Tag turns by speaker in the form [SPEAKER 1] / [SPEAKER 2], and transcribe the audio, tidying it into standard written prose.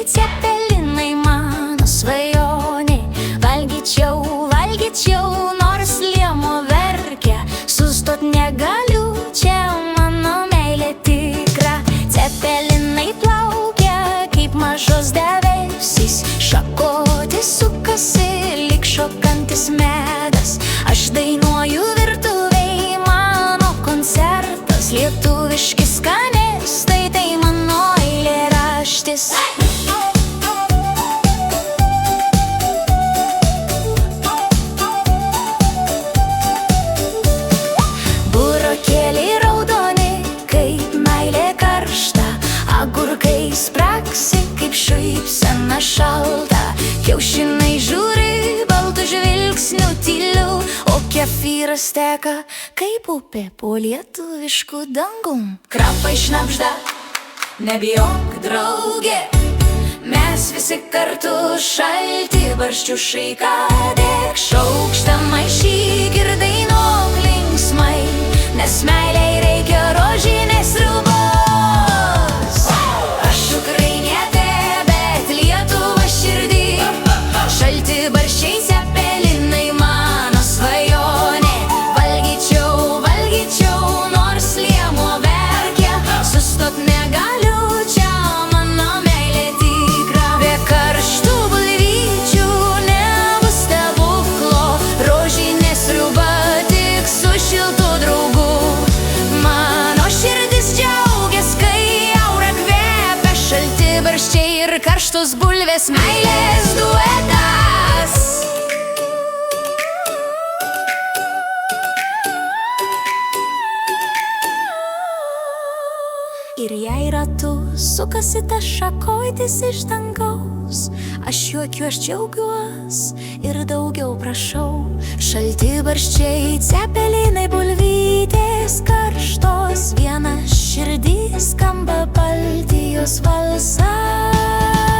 [SPEAKER 1] cepelinai mano svajonė. Valgyčiau, nors liemo verkia. Sustot negaliu, čia mano meilė tikra. Cepelinai plaukia kaip mažos debesys. Šakotės sukasi lyg šokantis medas. Aš dainuoju virtuvėj, mano koncertas. Lietuviški skanėstai, tai mano eilėraštis. Burokėliai raudoni, kaip meilė karšta. Agurkai spraksi, kaip šypsena šalta. Kiaušinai žiūri baltų žvilgsnių tyliu, o kefyras teka kaip upė po lietuvišku dangum. Krapai šnabžda, nebijok draugė, mes visi kartu šaltibarščių šaiką dėk. Šaukštą maišyk ir dainuok linksmai, nes meilei reikia rožinės sriubos. Aš ukrainietė, bet Lietuva širdį. Šaltibarščiai, cepelinai mano svajonė. Valgyčiau, nors liemo verkia. Sustot negaliu, čia mano meilė tikra. Be karštų bulvyčių nebus stebuklo. Rožinė sriuba tik su šiltu draugu. Mano širdis džiaugias, kai aura kvepia. Šaltibarščiai ir karštos bulvės, meilės duetas. Ir jei ratu sukasi tas šakotis iš dangaus, aš juokiu, aš džiaugiuos ir daugiau prašau. Šaltibarščiai, cepelinai, bulvytės karštos, viena širdis skamba Baltijos valsas.